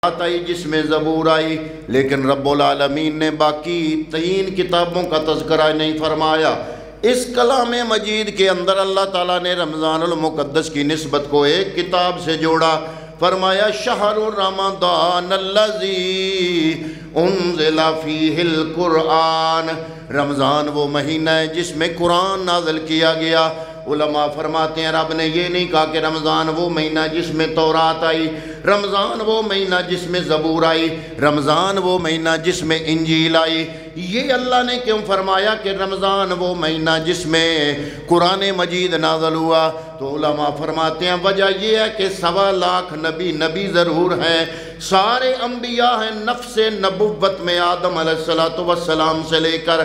تورات آئی جس میں زبور آئی، لیکن رب العالمین نے باقی 3 کتابوں کا تذکرہ نہیں فرمایا۔ اس کلام مجید کے اندر اللہ تعالیٰ نے رمضان المقدس کی نسبت کو ایک کتاب سے جوڑا، فرمایا شہر رمضان الذی انزل فیہ القرآن، رمضان وہ مہینہ ہے جس میں قرآن نازل کیا گیا۔ علماء فرماتے ہیں رب نے یہ نہیں کہا کہ رمضان وہ مہینہ جس میں تورات آئی، رمضان وہ مہینہ جس میں زبور آئی، رمضان وہ مہینہ جس میں انجیل آئی۔ یہ اللہ نے کیوں فرمایا کہ رمضان وہ مہینہ جس میں قرآن مجید نازل ہوا؟ تو علماء فرماتے ہیں وجہ یہ ہے کہ 1.25 لاکھ نبی ضرور ہیں، سارے انبیاء ہیں نفس نبوت میں، آدم علیہ السلام سے لے کر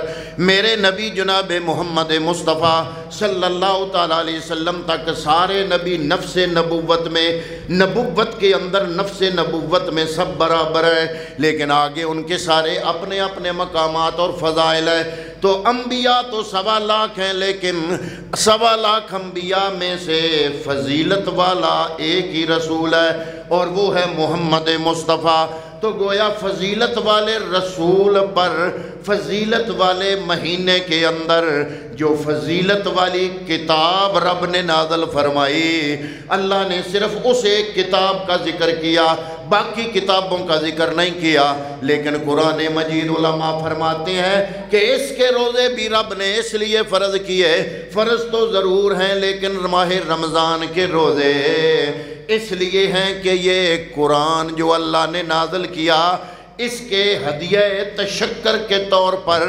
میرے نبی جناب محمد مصطفیٰ صلی اللہ تعالیٰ علیہ وسلم تک سارے نبی نفس نبوت میں، نبوت کے اندر نفس نبوت میں سب برابر ہیں، لیکن آگے ان کے سارے اپنے اپنے مقامات اور فضائل ہیں۔ تو انبیاء تو 1.25 لاکھ ہیں، لیکن 1.25 لاکھ انبیاء میں سے فضیلت والا ایک ہی رسول ہے اور وہ ہے محمد مصطفیٰ۔ تو گویا فضیلت والے رسول پر فضیلت والے مہینے کے اندر جو فضیلت والی کتاب رب نے نازل فرمائی، اللہ نے صرف اس ایک کتاب کا ذکر کیا، باقی کتابوں کا ذکر نہیں کیا۔ لیکن قرآن مجید علماء فرماتے ہیں کہ اس کے روزے بھی رب نے اس لیے فرض کیے، فرض تو ضرور ہیں لیکن ماہ رمضان کے روزے اس لیے ہیں کہ یہ قرآن جو اللہ نے نازل کیا، اس کے ہدیہ تشکر کے طور پر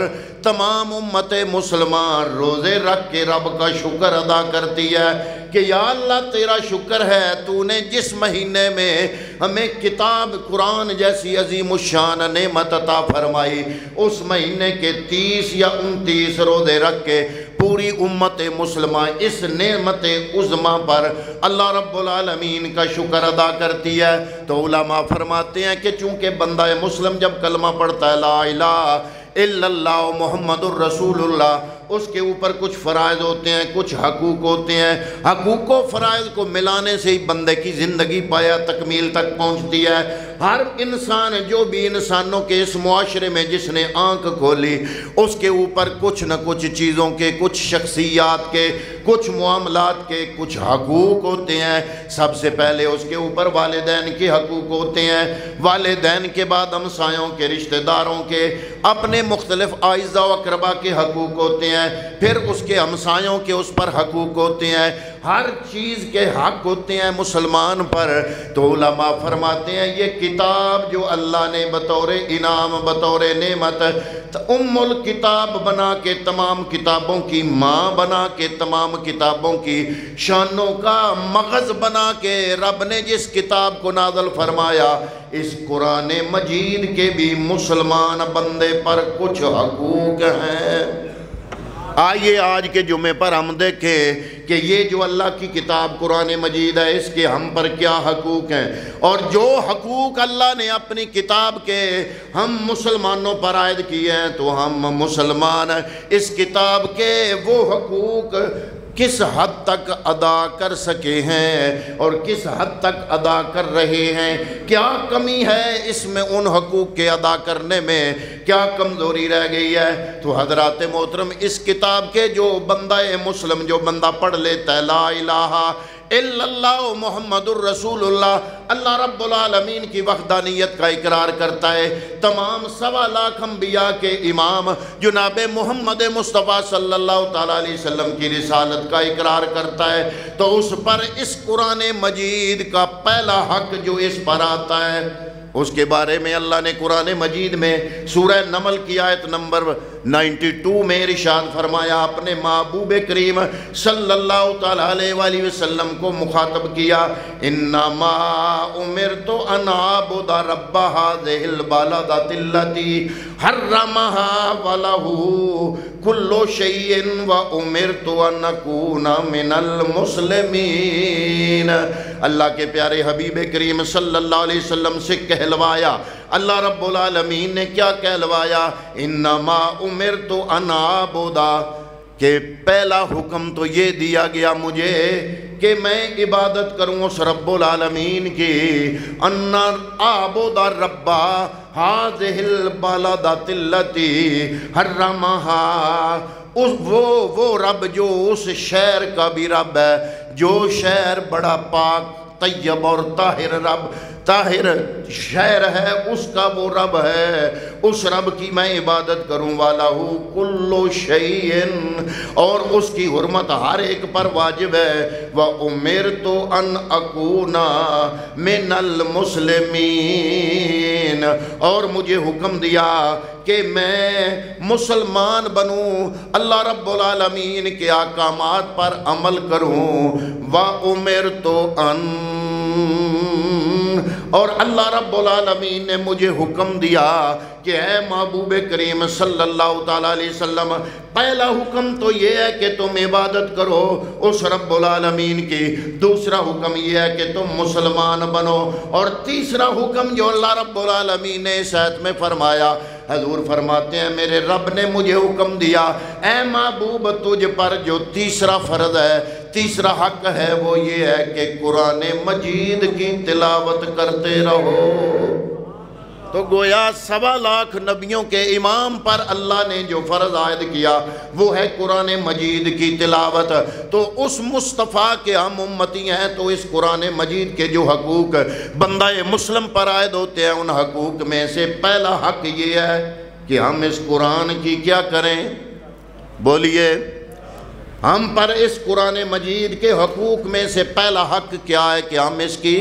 تمام امت مسلمان روزے رکھ کے رب کا شکر ادا کرتی ہے کہ یا اللہ تیرا شکر ہے تو نے جس مہینے میں ہمیں کتاب قرآن جیسی عظیم الشان نعمت عطا فرمائی، اس مہینے کے 30 یا 29 روزے رکھ کے پوری امت مسلمہ اس نعمت عظمیٰ پر اللہ رب العالمین کا شکر ادا کرتی ہے۔ تو علماء فرماتے ہیں کہ چونکہ بندہ مسلم جب کلمہ پڑھتا ہے لا الہ الا اللہ محمد الرسول اللہ، اس کے اوپر کچھ فرائض ہوتے ہیں، کچھ حقوق ہوتے ہیں، حقوق و فرائض کو ملانے سے ہی بندے کی زندگی پایا تکمیل تک پہنچتی ہے۔ ہر انسان جو بھی انسانوں کے اس معاشرے میں جس نے آنکھ کھولی، اس کے اوپر کچھ نہ کچھ چیزوں کے، کچھ شخصیات کے، کچھ معاملات کے کچھ حقوق ہوتے ہیں۔ سب سے پہلے اس کے اوپر والدین کے حقوق ہوتے ہیں، والدین کے بعد ہمسایوں کے، رشتہ داروں کے، اپنے مختلف اعزاء و اقربا کے حقوق ہوتے ہیں، پھر اس کے ہمسایوں کے اس پر حقوق ہوتے ہیں، ہر چیز کے حق ہوتے ہیں مسلمان پر۔ تو علماء فرماتے ہیں یہ کتاب جو اللہ نے بطور انعام، بطور نعمت ام الکتاب بنا کے، تمام کتابوں کی ماں بنا کے، تمام کتابوں کی شانوں کا مغز بنا کے رب نے جس کتاب کو نازل فرمایا، اس قرآن مجید کے بھی مسلمان بندے پر کچھ حقوق ہیں۔ آئیے آج کے جمعے پر ہم دیکھیں کہ یہ جو اللہ کی کتاب قرآن مجید ہے، اس کے ہم پر کیا حقوق ہیں، اور جو حقوق اللہ نے اپنی کتاب کے ہم مسلمانوں پر عائد کیے ہیں، تو ہم مسلمان اس کتاب کے وہ حقوق کس حد تک ادا کر سکے ہیں اور کس حد تک ادا کر رہے ہیں، کیا کمی ہے اس میں، ان حقوق کے ادا کرنے میں کیا کمزوری رہ گئی ہے۔ تو حضرات محترم، اس کتاب کے جو بندہ مسلم، جو بندہ پڑھ لیتا ہے لا الہ الا اللہ محمد الرسول اللہ، اللہ رب العالمین کی وحدانیت کا اقرار کرتا ہے، تمام 1.25 لاکھ انبیاء کے امام جناب محمد مصطفیٰ صلی اللہ تعالیٰ علیہ وسلم کی رسالت کا اقرار کرتا ہے، تو اس پر اس قرآن مجید کا پہلا حق جو اس پر آتا ہے، اس کے بارے میں اللہ نے قرآن مجید میں سورہ نمل کی آیت نمبر 92 میں ارشاد فرمایا، اپنے محبوب کریم صلی اللہ تعالیٰ علیہ وآلہ وسلم کو مخاطب کیا، انما امرت ان اعبد رب هذه البلدة التي حرمها وله كل شيء وامرت ان اكون من المسلمین۔ اللہ کے پیارے حبیب کریم صلی اللہ علیہ وسلم سے کہلوایا، اللہ رب العالمین نے کیا کہلوایا، انما امرت ان اعبد، کہ پہلا حکم تو یہ دیا گیا مجھے کہ میں عبادت کروں اس رب العالمین کی، ان اعبد رب هذه البلدۃ التي حرمها، وہ رب جو اس شہر کا بھی رب ہے، جو شہر بڑا پاک طیب اور طاہر شہر ہے، اس کا وہ رب ہے، اس رب کی میں عبادت کروں، وَلَهُ كُلُّ شَيْءٍ، اور اس کی حرمت ہر ایک پر واجب ہے، وَأُمِرْتُ أَنْ أَكُونَ مِنَ الْمُسْلِمِينَ، اور مجھے حکم دیا کہ میں مسلمان بنوں، اللہ رب العالمین کے احکامات پر عمل کروں، وَأُمِرْتُ أَنْ، اور اللہ رب العالمین نے مجھے حکم دیا کہ اے محبوب کریم صلی اللہ تعالیٰ علیہ وسلم، پہلا حکم تو یہ ہے کہ تم عبادت کرو اس رب العالمین کی، دوسرا حکم یہ ہے کہ تم مسلمان بنو، اور تیسرا حکم جو اللہ رب العالمین نے اس آیت میں فرمایا، حضور فرماتے ہیں میرے رب نے مجھے حکم دیا، اے محبوب تجھ پر جو تیسرا فرض ہے، تیسرا حق ہے، وہ یہ ہے کہ قرآن مجید کی تلاوت کرتے رہو۔ تو گویا 1.25 لاکھ نبیوں کے امام پر اللہ نے جو فرض عائد کیا وہ ہے قرآن مجید کی تلاوت۔ تو اس مصطفیٰ کے ہم امتی ہیں، تو اس قرآن مجید کے جو حقوق بندہ مسلم پر عائد ہوتے ہیں، ان حقوق میں سے پہلا حق یہ ہے کہ ہم اس قرآن کی کیا کریں؟ بولیے، ہم پر اس قرآن مجید کے حقوق میں سے پہلا حق کیا ہے کہ ہم اس کی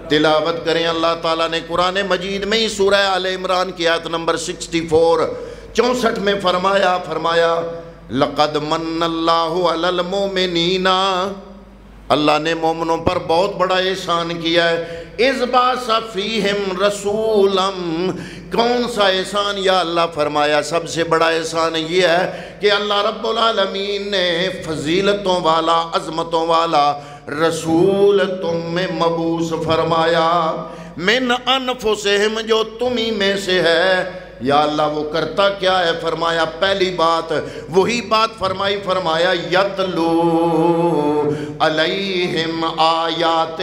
تلاوت کریں۔ اللہ تعالیٰ نے قرآن مجید میں ہی سورہ آل عمران کی آیت نمبر 64 میں فرمایا لَقَدْ مَنَّ اللَّهُ عَلَى الْمُؤْمِنِينَ، اللہ نے مومنوں پر بہت بڑا احسان کیا ہے، اِذْ بَعَثَ فِيهِمْ رَسُولًا، کون سا احسان؟ یا اللہ فرمایا سب سے بڑا احسان یہ ہے کہ اللہ رب العالمین نے فضیلتوں والا، عظمتوں والا رسول تم میں مبعوث فرمایا، من انفسہم، جو تمہیں میں سے ہے۔ یا اللہ وہ کرتا کیا ہے؟ فرمایا پہلی بات وہی بات فرمایا یتلو علیہم آیاتہ،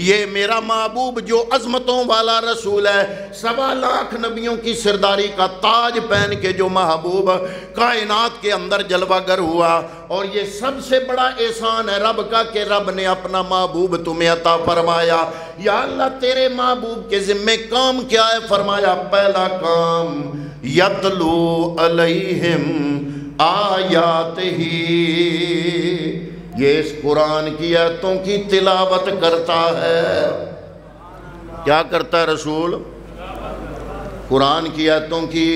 یہ میرا محبوب جو عظمتوں والا رسول ہے، 1.25 لاکھ نبیوں کی سرداری کا تاج پہن کے جو محبوب کائنات کے اندر جلوہ گر ہوا، اور یہ سب سے بڑا احسان ہے رب کا کہ رب نے اپنا محبوب تمہیں عطا فرمایا۔ یا اللہ تیرے محبوب کے ذمہ کام کیا ہے؟ فرمایا پہلا کام یتلو علیہم آیاتہ، یہ اس قرآن کی آیتوں کی تلاوت کرتا ہے۔ کیا کرتا ہے رسول؟ قرآن کی آیتوں کی،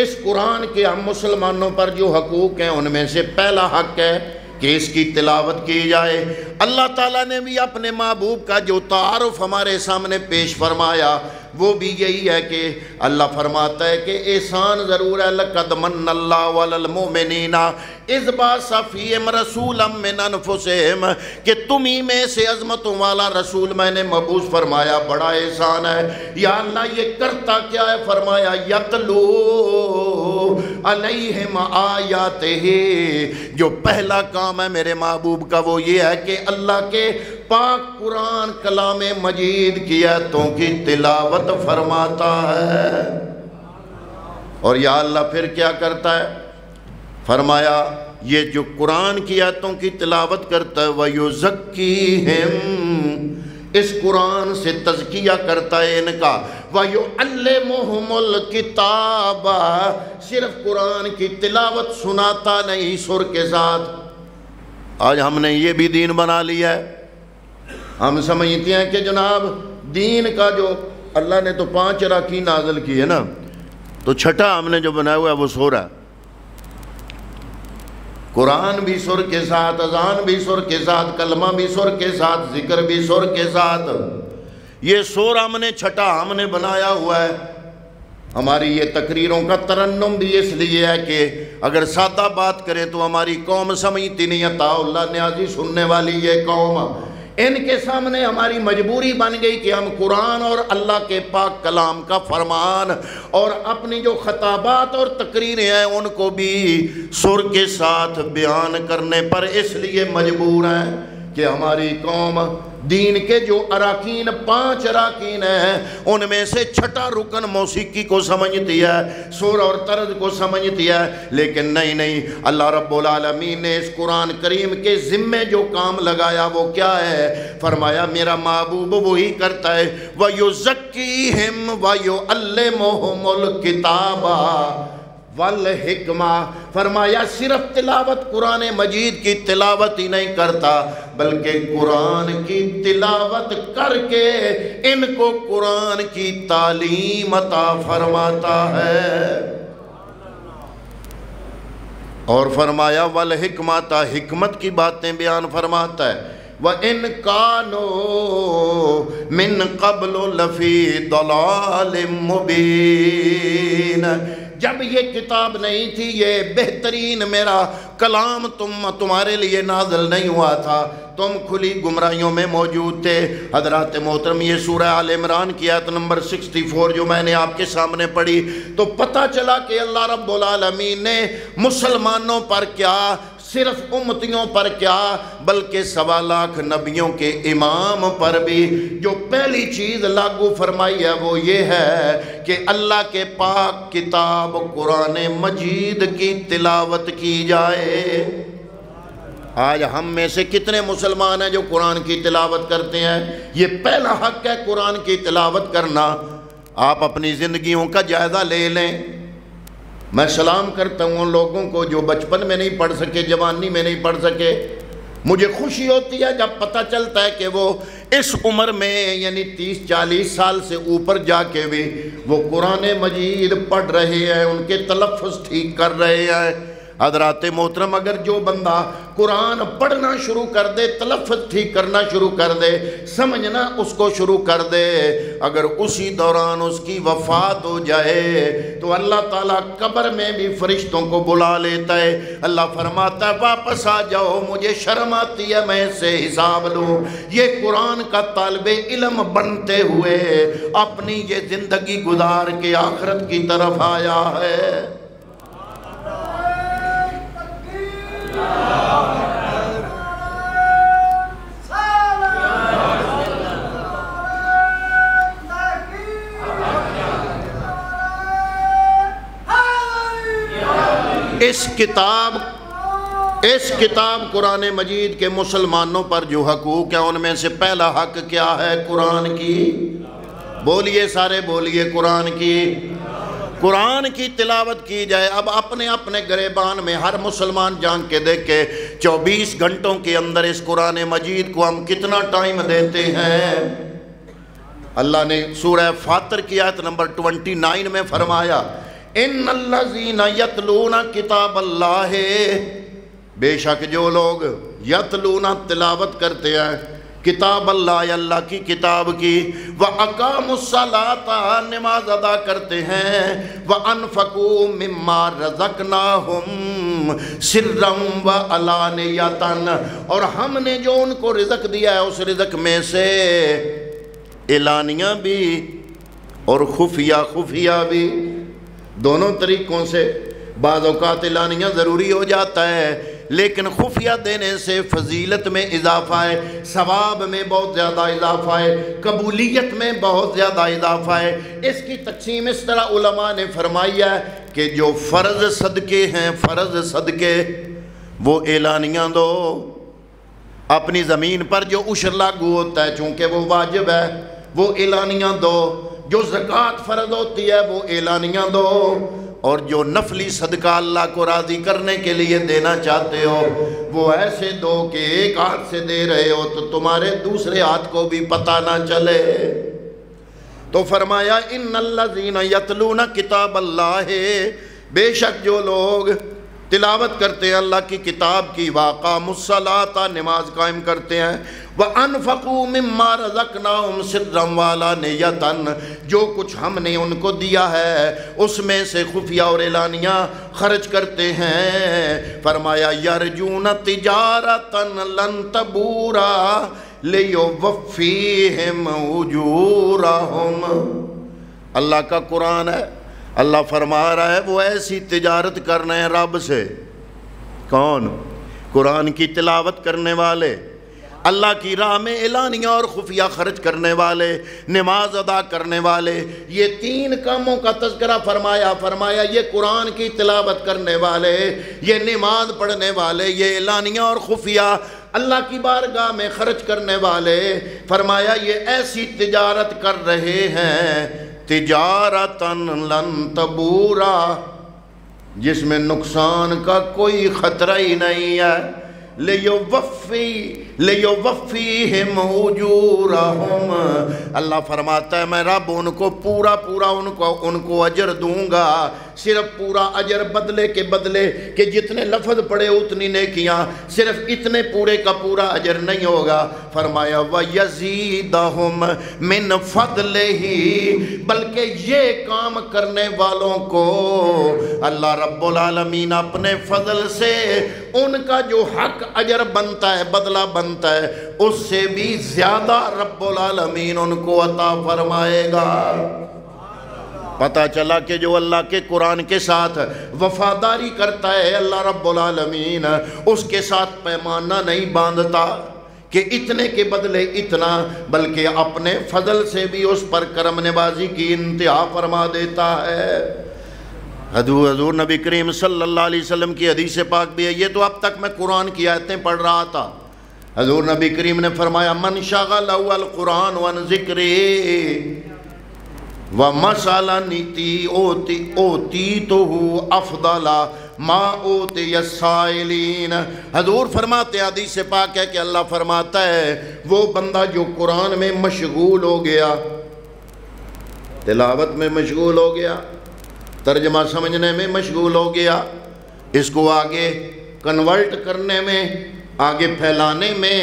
اس قرآن کے ہم مسلمانوں پر جو حقوق ہیں ان میں سے پہلا حق ہے کہ اس کی تلاوت کی جائے۔ اللہ تعالیٰ نے بھی اپنے محبوب کا جو تعارف ہمارے سامنے پیش فرمایا وہ بھی یہی ہے کہ اللہ فرماتا ہے کہ احسان ضرور ہے، لَقَدْ مَنَّ اللَّهُ عَلَى الْمُؤْمِنِينَ اِذْ بَعَثَ فِيهِمْ رَسُولًا مِّنْ أَنفُسِهِمْ، کہ تمہیں میں سے عظمتوں والا رسول میں نے مبعوث فرمایا، بڑا احسان ہے۔ یا اللہ یہ کرتا کیا ہے؟ فرمایا یتلو علیہم آیاتہ، جو پہلا کام ہے میرے محبوب کا وہ یہ ہے کہ اللہ کے پاک قرآن کلام مجید کی آیتوں کی تلاوت فرماتا ہے۔ اور یا اللہ پھر کیا کرتا ہے؟ فرمایا یہ جو قرآن کی آیتوں کی تلاوت کرتا ہے وَيُزَكِّيهِمْ، اس قرآن سے تزکیہ کرتا ہے ان کا، وَيُعَلِّمُهُمُ الْكِتَابَ، صرف قرآن کی تلاوت سناتا نہیں سر کے ساتھ۔ آج ہم نے یہ بھی دین بنا لیا ہے، ہم سمجھتے ہیں کہ جناب دین کا جو اللہ نے تو 5 اراکین نازل کی ہے نا، تو چھٹا ہم نے جو بنایا ہوا ہے وہ سورہ ہے۔ قرآن بھی سر کے ساتھ، اذان بھی سر کے ساتھ، کلمہ بھی سر کے ساتھ، ذکر بھی سر کے ساتھ، یہ سور ہم نے چھٹا ہم نے بنایا ہوا ہے۔ ہماری یہ تقریروں کا ترنم بھی اس لیے ہے کہ اگر سادہ بات کریں تو ہماری قوم سمجھتی نہیں، عطا اللہ نیازی سننے والی یہ قوم، ان کے سامنے ہماری مجبوری بن گئی کہ ہم قرآن اور اللہ کے پاک کلام کا فرمان اور اپنی جو خطابات اور تقریریں ہیں ان کو بھی سر کے ساتھ بیان کرنے پر اس لیے مجبور ہیں کہ ہماری قوم دین کے جو اراکین 5 اراکین ہیں ان میں سے چھٹا رکن موسیقی کو سمجھتی ہے، سر اور طرز کو سمجھتی ہے، لیکن نہیں، اللہ رب العالمین نے اس قرآن کریم کے ذمے جو کام لگایا وہ کیا ہے؟ فرمایا میرا محبوب وہی کرتا ہے وَيُزَكِّيهِمْ وَيُعَلِّمُهُمُ الْكِتَابَ والحکمہ۔ فرمایا صرف تلاوت قرآن مجید کی تلاوت ہی نہیں کرتا بلکہ قرآن کی تلاوت کر کے ان کو قرآن کی تعلیم عطا فرماتا ہے۔ اور فرمایا والحکمہ، حکمت کی باتیں بیان فرماتا ہے وَإِن كَانُوا مِن قَبْلُ لَفِي ضَلَالٍ مُبِينٍ۔ جب یہ کتاب نہیں تھی، یہ بہترین میرا کلام تمہارے لیے نازل نہیں ہوا تھا، تم کھلی گمراہیوں میں موجود تھے۔ حضرات محترم، یہ سورہ آل عمران کی آیت نمبر 64 جو میں نے آپ کے سامنے پڑھی تو پتہ چلا کہ اللہ رب العالمین نے مسلمانوں پر کیا، صرف امتیوں پر کیا بلکہ 1.25 لاکھ نبیوں کے امام پر بھی جو پہلی چیز لاگو فرمائی ہے وہ یہ ہے کہ اللہ کے پاک کتاب قرآن مجید کی تلاوت کی جائے۔ آج ہم میں سے کتنے مسلمان ہیں جو قرآن کی تلاوت کرتے ہیں؟ یہ پہلا حق ہے قرآن کی تلاوت کرنا۔ آپ اپنی زندگیوں کا جائزہ لے لیں۔ میں سلام کرتا ہوں ان لوگوں کو جو بچپن میں نہیں پڑھ سکے، جوانی میں نہیں پڑھ سکے۔ مجھے خوشی ہوتی ہے جب پتہ چلتا ہے کہ وہ اس عمر میں یعنی 30-40 سال سے اوپر جا کے بھی وہ قرآن مجید پڑھ رہے ہیں، ان کے تلفظ ٹھیک کر رہے ہیں۔ حضرات محترم، اگر جو بندہ قرآن پڑھنا شروع کر دے، تلفظ ٹھیک کرنا شروع کر دے، سمجھنا اس کو شروع کر دے، اگر اسی دوران اس کی وفات ہو جائے تو اللہ تعالیٰ قبر میں بھی فرشتوں کو بلا لیتا ہے۔ اللہ فرماتا ہے واپس آ جاؤ، مجھے شرم آتی ہے میں اس سے حساب لوں۔ یہ قرآن کا طالب علم بنتے ہوئے اپنی یہ زندگی گزار کے آخرت کی طرف آیا ہے۔ اس کتاب قرآن مجید کے مسلمانوں پر جو حقوق ہیں ان میں سے پہلا حق کیا ہے؟ قرآن کی، بولیے سارے بولیے، قرآن کی تلاوت کی جائے۔ اب اپنے اپنے گریبان میں ہر مسلمان جان کے دیکھے 24 گھنٹوں کے اندر اس قرآن مجید کو ہم کتنا ٹائم دیتے ہیں۔ اللہ نے سورہ فاطر کی آیت نمبر 29 میں فرمایا ان الذین یتلون کتاب اللہ، بے شک جو لوگ یتلون تلاوت کرتے ہیں کتاب اللہ، اللہ کی کتاب کی، وَأَقَامُوا الصَّلَاةَ نماز ادا کرتے ہیں، وَأَنفَقُوا مِمَّا رَزَقْنَاهُمْ سِرًّا وَعَلَانِيَةً، اور ہم نے جو ان کو رزق دیا ہے اس رزق میں سے اعلانیہ بھی اور خفیہ بھی، دونوں طریقوں سے۔ بعض اوقات اعلانیہ ضروری ہو جاتا ہے لیکن خفیہ دینے سے فضیلت میں اضافہ ہے، ثواب میں بہت زیادہ اضافہ ہے، قبولیت میں بہت زیادہ اضافہ ہے۔ اس کی تقسیم اس طرح علماء نے فرمائی ہے کہ جو فرض صدقے ہیں، فرض صدقے وہ اعلانیہ دو، اپنی زمین پر جو عشر لاگو ہوتا ہے چونکہ وہ واجب ہے وہ اعلانیہ دو، جو زکوٰۃ فرض ہوتی ہے وہ اعلانیہ دو، اور جو نفلی صدقہ اللہ کو راضی کرنے کے لیے دینا چاہتے ہو وہ ایسے دو کہ ایک ہاتھ سے دے رہے ہو تو تمہارے دوسرے ہاتھ کو بھی پتہ نہ چلے۔ تو فرمایا ان الذین یتلون کتاب اللہ، بے شک جو لوگ تلاوت کرتے ہیں اللہ کی کتاب کی، وَأَقَامُوا الصَّلَاةَ نماز قائم کرتے ہیں، وَأَنفَقُوا مِمَّا رَزَقْنَاهُمْ سِرًّا وَعَلَانِيَةً، جو کچھ ہم نے ان کو دیا ہے اس میں سے خفیہ اور اعلانیہ خرچ کرتے ہیں۔ فرمایا یرجون تجارتا لن تبورا، لِيُوَفِّيهِمْ أُجُورَهُمْ۔ اللہ کا قرآن ہے، اللہ فرما رہا ہے وہ ایسی تجارت کر رہے ہیں رب سے۔ کون؟ قرآن کی تلاوت کرنے والے، اللہ کی راہ میں اعلانیہ اور خفیہ خرچ کرنے والے، نماز ادا کرنے والے۔ یہ تین کاموں کا تذکرہ فرمایا یہ قرآن کی تلاوت کرنے والے، یہ نماز پڑھنے والے، یہ اعلانیہ اور خفیہ اللہ کی بارگاہ میں خرچ کرنے والے۔ فرمایا یہ ایسی تجارت کر رہے ہیں تجارتاً لن تبورا، جس میں نقصان کا کوئی خطرہ ہی نہیں ہے۔ لِيُوَفِّيهِمْ أُجُورَهُمْ، اللہ فرماتا ہے میں رب ان کو پورا ان کو اجر دوں گا۔ صرف پورا اجر بدلے کے بدلے کہ جتنے لفظ پڑے اتنی نیکیاں، صرف اتنے پورے کا پورا اجر نہیں ہوگا۔ فرمایا وَيَزِيدَهُمْ مِنْ فَضْلِهِ، بلکہ یہ کام کرنے والوں کو اللہ رب العالمین اپنے فضل سے ان کا جو حق اجر بنتا ہے، بدلہ بنتا ہے، اس سے بھی زیادہ رب العالمین ان کو عطا فرمائے گا۔ پتہ چلا کہ جو اللہ کے قرآن کے ساتھ وفاداری کرتا ہے اللہ رب العالمین اس کے ساتھ پیمانہ نہیں باندھتا کہ اتنے کے بدلے اتنا، بلکہ اپنے فضل سے بھی اس پر کرم نوازی کی انتہا فرما دیتا ہے۔ حضور نبی کریم صلی اللہ علیہ وسلم کی حدیث پاک بھی ہے، یہ تو اب تک میں قرآن کی آیتیں پڑھ رہا تھا۔ حضور نبی کریم نے فرمایا من شغلہ القرآن وان ذکری وَمَسَلَنِتِي أُوتِيتُهُ أَفْضَلَ مَا أُوتِيَ السَّائِلِينَ۔ حضور فرماتے ہیں، حدیث پاک ہے کہ اللہ فرماتا ہے وہ بندہ جو قرآن میں مشغول ہو گیا، تلاوت میں مشغول ہو گیا، ترجمہ سمجھنے میں مشغول ہو گیا، اس کو آگے کنورٹ کرنے میں، آگے پھیلانے میں،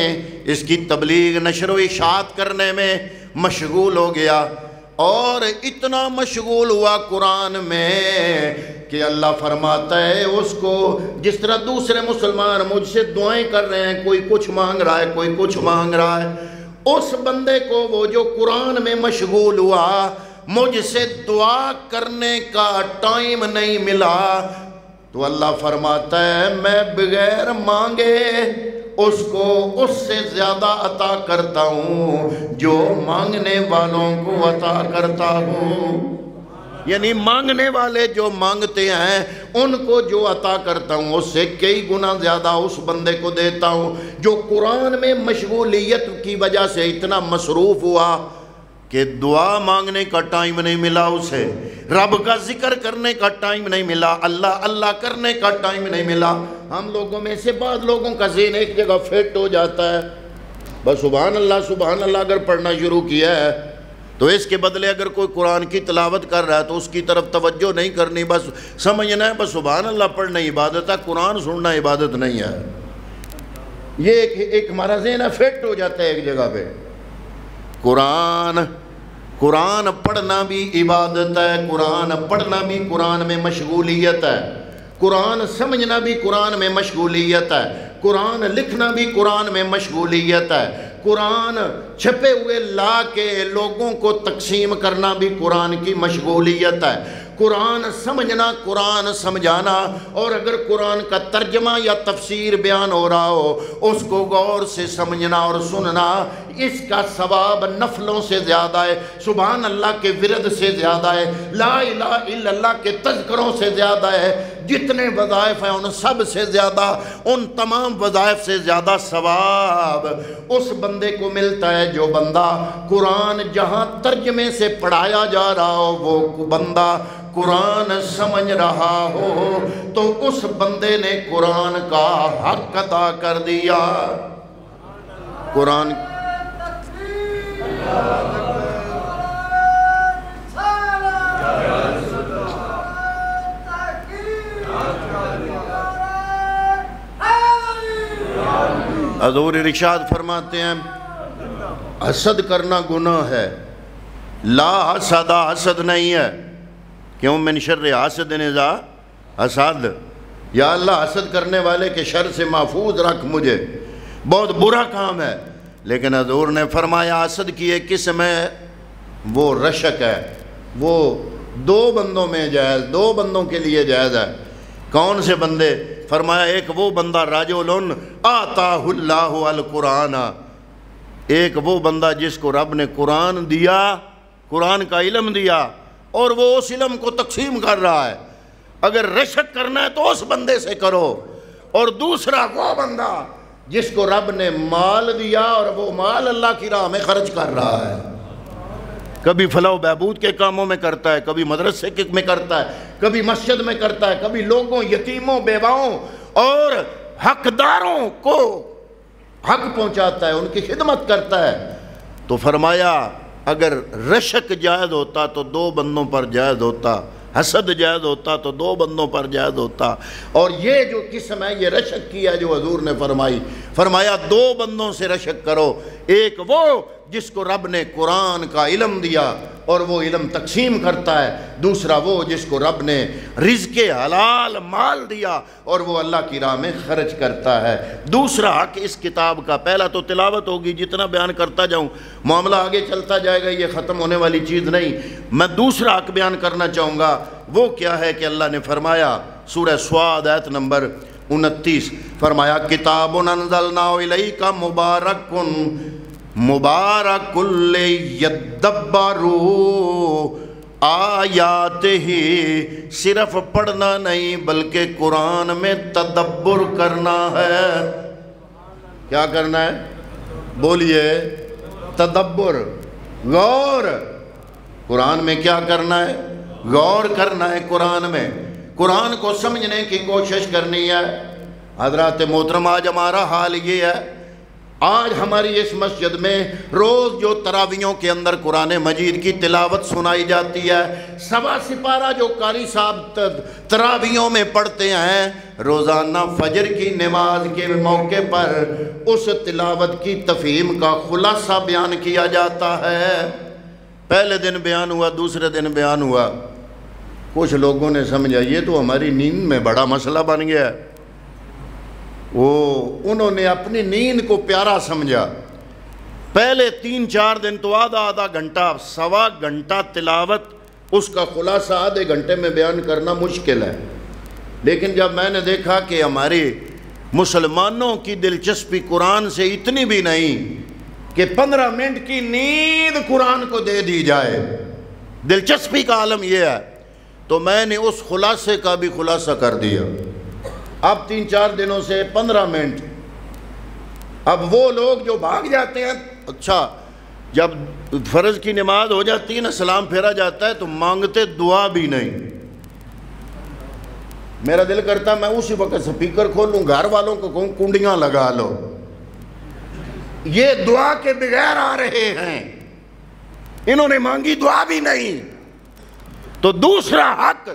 اس کی تبلیغ نشر و اشاعت کرنے میں مشغول ہو گیا، اور اتنا مشغول ہوا قرآن میں کہ اللہ فرماتا ہے اس کو جس طرح دوسرے مسلمان مجھ سے دعائیں کر رہے ہیں، کوئی کچھ مانگ رہا ہے، کوئی کچھ مانگ رہا ہے، اس بندے کو وہ جو قرآن میں مشغول ہوا مجھ سے دعا کرنے کا ٹائم نہیں ملا، تو اللہ فرماتا ہے میں بغیر مانگے اس کو اس سے زیادہ عطا کرتا ہوں جو مانگنے والوں کو عطا کرتا ہوں۔ یعنی مانگنے والے جو مانگتے ہیں ان کو جو عطا کرتا ہوں اس سے کئی گنا زیادہ اس بندے کو دیتا ہوں جو قرآن میں مشغولیت کی وجہ سے اتنا مصروف ہوا کہ دعا مانگنے کا ٹائم نہیں ملا، اسے رب کا ذکر کرنے کا ٹائم نہیں ملا، اللہ اللہ کرنے کا ٹائم نہیں ملا۔ ہم لوگوں میں سے بعض لوگوں کا ذہن ایک جگہ فٹ ہو جاتا ہے، بس سبحان اللہ اگر پڑھنا شروع کیا ہے تو اس کے بدلے اگر کوئی قرآن کی تلاوت کر رہا ہے تو اس کی طرف توجہ نہیں کرنی، بس سمجھنا ہے بس سبحان اللہ پڑھنا عبادت ہے، قرآن سننا عبادت نہیں ہے۔ یہ ایک ہمارا ذہن فٹ ہو جاتا ہے ایک جگہ پہ۔ قرآن پڑھنا بھی عبادت ہے، قرآن پڑھنا بھی قرآن میں مشغولیت ہے، قرآن سمجھنا بھی قرآن میں مشغولیت ہے، قرآن لکھنا بھی قرآن میں مشغولیت ہے، قرآن چھپے ہوئے لا کے لوگوں کو تقسیم کرنا بھی قرآن کی مشغولیت ہے، قرآن سمجھنا، قرآن سمجھانا، اور اگر قرآن کا ترجمہ یا تفسیر بیان ہو رہا ہو اس کو غور سے سمجھنا اور سننا، اس کا ثواب نفلوں سے زیادہ ہے، سبحان اللہ کے ورد سے زیادہ ہے، لا الہ الا اللہ کے تذکروں سے زیادہ ہے، جتنے وظائف ہیں ان سب سے زیادہ، ان تمام وظائف سے زیادہ ثواب اس بندے کو ملتا ہے جو بندہ قرآن جہاں ترجمے سے پڑھایا جا رہا ہو وہ بندہ قرآن سمجھ رہا ہو تو اس بندے نے قرآن کا حق ادا کر دیا۔ قرآن حضور ارشاد فرماتے ہیں حسد کرنا گناہ ہے، لا حسد، حسد نہیں ہے، کیوں من شر حاسد اذا حسد، یا اللہ حسد کرنے والے کے شر سے محفوظ رکھ مجھے، بہت برا کام ہے۔ لیکن حضور نے فرمایا اسد کی ایک قسم ہے وہ رشک ہے، وہ دو بندوں میں جائز، دو بندوں کے لیے جائز ہے۔ کون سے بندے؟ فرمایا ایک وہ بندہ رجل آتاہ اللہ القرآن، ایک وہ بندہ جس کو رب نے قرآن دیا، قرآن کا علم دیا اور وہ اس علم کو تقسیم کر رہا ہے۔ اگر رشک کرنا ہے تو اس بندے سے کرو۔ اور دوسرا وہ بندہ جس کو رب نے مال دیا اور وہ مال اللہ کی راہ میں خرچ کر رہا ہے، کبھی فلاح و بہبود کے کاموں میں کرتا ہے، کبھی مدرسے میں کرتا ہے، کبھی مسجد میں کرتا ہے، کبھی لوگوں، یتیموں، بیواؤں اور حقداروں کو حق پہنچاتا ہے، ان کی خدمت کرتا ہے۔ تو فرمایا اگر رشک جائز ہوتا تو دو بندوں پر جائز ہوتا، حسد جائز ہوتا تو دو بندوں پر جائز ہوتا۔ اور یہ جو قسم ہے یہ رشک کی ہے جو حضور نے فرمایا دو بندوں سے رشک کرو، ایک وہ جس کو رب نے قرآن کا علم دیا اور وہ علم تقسیم کرتا ہے، دوسرا وہ جس کو رب نے رزق حلال مال دیا اور وہ اللہ کی راہ میں خرچ کرتا ہے۔ دوسرا حق اس کتاب کا، پہلا تو تلاوت ہوگی، جتنا بیان کرتا جاؤں معاملہ آگے چلتا جائے گا، یہ ختم ہونے والی چیز نہیں۔ میں دوسرا حق بیان کرنا چاہوں گا، وہ کیا ہے کہ اللہ نے فرمایا سورہ سواد آیت نمبر 29 فرمایا کتاب انزلناہ الیک مبارک مبارک لیدبروا آیاتہ، صرف پڑھنا نہیں بلکہ قرآن میں تدبر کرنا ہے۔ کیا کرنا ہے؟ بولیے، تدبر، غور۔ قرآن میں کیا کرنا ہے؟ غور کرنا ہے قرآن میں، قرآن کو سمجھنے کی کوشش کرنی ہے۔ حضرات محترم، آج ہمارا حال یہ ہے، آج ہماری اس مسجد میں روز جو تراویحوں کے اندر قرآن مجید کی تلاوت سنائی جاتی ہے، سوا سپارہ جو قاری صاحب تراویحوں میں پڑھتے ہیں، روزانہ فجر کی نماز کے موقع پر اس تلاوت کی تفہیم کا خلاصہ بیان کیا جاتا ہے۔ پہلے دن بیان ہوا، دوسرے دن بیان ہوا، کچھ لوگوں نے سمجھا یہ تو ہماری نیند میں بڑا مسئلہ بن گیا ہے، انہوں نے اپنی نیند کو پیارا سمجھا۔ پہلے 3-4 دن تو آدھا گھنٹہ، سوا گھنٹہ تلاوت، اس کا خلاصہ آدھے گھنٹے میں بیان کرنا مشکل ہے۔ لیکن جب میں نے دیکھا کہ ہمارے مسلمانوں کی دلچسپی قرآن سے اتنی بھی نہیں کہ 15 منٹ کی نیند قرآن کو دے دی جائے، دلچسپی کا عالم یہ ہے، تو میں نے اس خلاصے کا بھی خلاصہ کر دیا۔ اب 3-4 دنوں سے 15 منٹ، اب وہ لوگ جو بھاگ جاتے ہیں، اچھا جب فرض کی نماز ہو جاتی ہے نا، سلام پھیرا جاتا ہے تو مانگتے دعا بھی نہیں۔ میرا دل کرتا ہے میں اسی وقت سپیکر کھولوں، گھر والوں کو کہوں کنڈیاں لگا لو، یہ دعا کے بغیر آ رہے ہیں، انہوں نے مانگی دعا بھی نہیں۔ تو دوسرا حق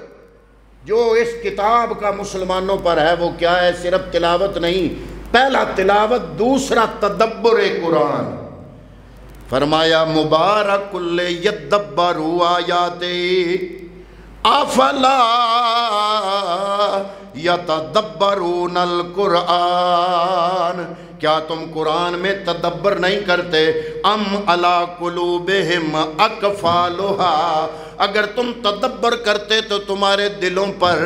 جو اس کتاب کا مسلمانوں پر ہے وہ کیا ہے؟ صرف تلاوت نہیں، پہلا تلاوت، دوسرا تدبر قرآن۔ فرمایا مبارک لیدبروا آیاتہ افلا یتدبرون القرآن، کیا تم قرآن میں تدبر نہیں کرتے؟ ام علی قلوبہم اقفالھا، اگر تم تدبر کرتے تو تمہارے دلوں پر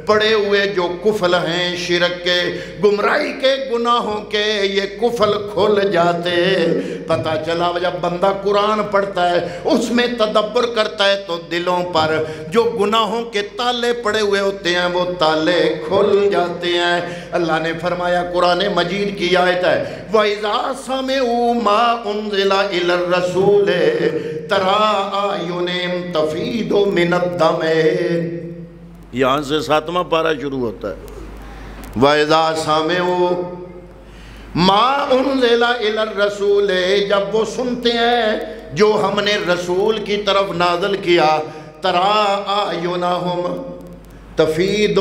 پڑے ہوئے جو قفل ہیں، شرک کے، گمراہی کے، گناہوں کے، یہ قفل کھل جاتے۔ پتہ چلا جب بندہ قرآن پڑھتا ہے، اس میں تدبر کرتا ہے تو دلوں پر جو گناہوں کے تالے پڑے ہوئے ہوتے ہیں وہ تالے کھل جاتے ہیں۔ اللہ نے فرمایا قرآن مجید کی آیت ہے وَإِذَا سَمِعُوا مَا أُنزِلَ إِلَى الرَّسُولِ تَرَىٰ أَعْيُنَهُمْ تَفِيضُ مِنَ الدَّمْعِ، یہاں سے 7واں پارہ شروع ہوتا ہے۔ وَإِذَا سَمِعُوا مَا أُنزِلَ إِلَى الرَّسُولِ، جب وہ سنتے ہیں جو ہم نے رسول کی طرف نازل کیا، تَرَىٰ أَعْيُنَهُمْ تَفِيضُ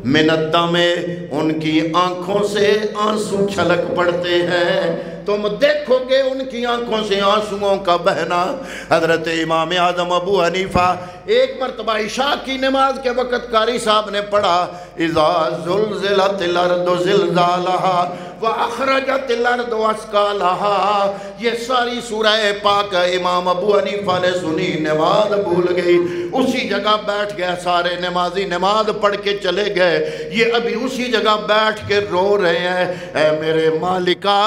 مِنَ الدَّمْعِ، ان کی آنکھوں سے آنسو چھلک پڑتے ہیں، تم دیکھو گے ان کی آنکھوں سے آنسوؤں کا بہنا۔ حضرت امام اعظم ابو حنیفہ ایک مرتبہ عشاء کی نماز کے وقت قاری صاحب نے پڑھا اذا زلزلت الارض زلزالہا وَأَخْرَجَتِ الْأَرْضُ أَثْقَالَهَا، یہ ساری سورہ پاک امام ابو حنیفہ نے سنی، نماز بھول گئی، اسی جگہ بیٹھ گئے، سارے نمازی نماز پڑھ کے چلے گئے، یہ ابھی اسی جگہ بیٹھ کے رو رہے ہیں، اے میرے مالکا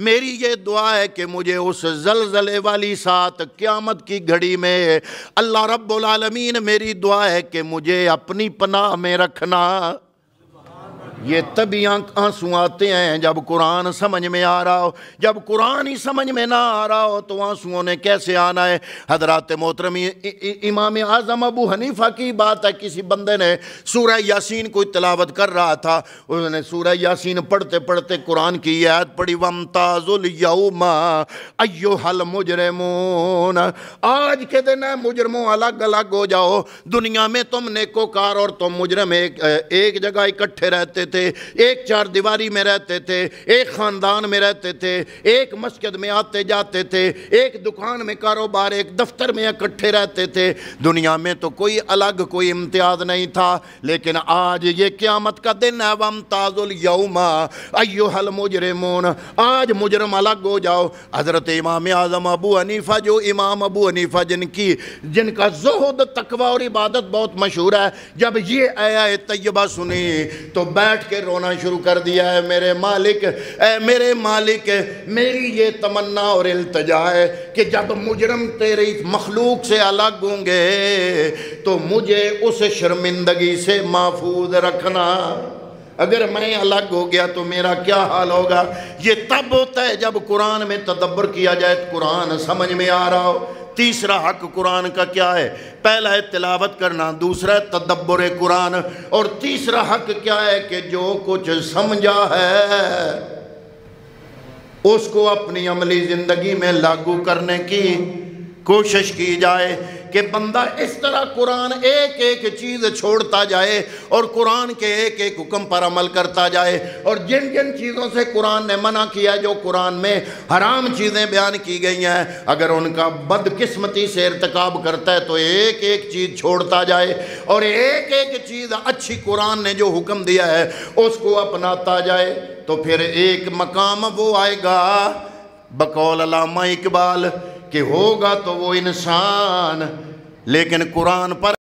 میری یہ دعا ہے کہ مجھے اس زلزلے والی ساتھ قیامت کی گھڑی میں اللہ رب العالمین میری دعا ہے کہ مجھے اپنی پناہ میں رکھنا۔ یہ تبھی آنسو آتے ہیں جب قرآن سمجھ میں آ رہا ہو، جب قرآن ہی سمجھ میں نہ آ رہا ہو تو آنسوؤں نے کیسے آنا ہے۔ حضرات محترم امام اعظم ابو حنیفہ کی بات ہے، کسی بندے نے سورہ یاسین کوئی تلاوت کر رہا تھا، اس نے سورہ یاسین پڑھتے پڑھتے قرآن کی آیت پڑھی وَامْتَازُوا الْيَوْمَ أَيُّهَا الْمُجْرِمُونَ، آج کے دن ہے مجرموں الگ الگ ہو جاؤ، دنیا میں تم نیکوکار اور تم مجرم ایک جگہ اکٹھے رہتے تھے، ایک چار دیواری میں رہتے تھے، ایک خاندان میں رہتے تھے، ایک مسجد میں آتے جاتے تھے، ایک دکان میں کاروبار، ایک دفتر میں اکٹھے رہتے تھے، دنیا میں تو کوئی الگ کوئی امتیاز نہیں تھا، لیکن آج یہ قیامت کا دن ہے وَامْتَازُوا الْيَوْمَ أَيُّهَا الْمُجْرِمُونَ، آج مجرم الگ ہو جاؤ۔ حضرت امام اعظم ابو حنیفہ، جو امام ابو حنیفہ جن کا زہد تقوی اور عبادت بہت مشہور ہے، جب یہ آیت طیبہ سنی تو بیٹھ کے رونا شروع کر دیا ہے، میرے مالک اے میرے مالک میری یہ تمنا اور التجا ہے کہ جب مجرم تیری مخلوق سے الگ ہوں گے تو مجھے اس شرمندگی سے محفوظ رکھنا۔ اگر میں الگ ہو گیا تو میرا کیا حال ہوگا؟ یہ تب ہوتا ہے جب قرآن میں تدبر کیا جائے، قرآن سمجھ میں آ رہا ہو۔ تیسرا حق قرآن کا کیا ہے؟ پہلا ہے تلاوت کرنا، دوسرا ہے تدبر قرآن، اور تیسرا حق کیا ہے کہ جو کچھ سمجھا ہے اس کو اپنی عملی زندگی میں لاگو کرنے کی کوشش کی جائے، کہ بندہ اس طرح قرآن ایک ایک چیز چھوڑتا جائے اور قرآن کے ایک ایک حکم پر عمل کرتا جائے، اور جن جن چیزوں سے قرآن نے منع کیا، جو قرآن میں حرام چیزیں بیان کی گئی ہیں، اگر ان کا بدقسمتی سے ارتکاب کرتا ہے تو ایک ایک چیز چھوڑتا جائے، اور ایک ایک چیز اچھی قرآن نے جو حکم دیا ہے اس کو اپناتا جائے، تو پھر ایک مقام وہ آئے گا بقول علامہ اقبال کہ ہوگا تو وہ انسان لیکن قرآن پر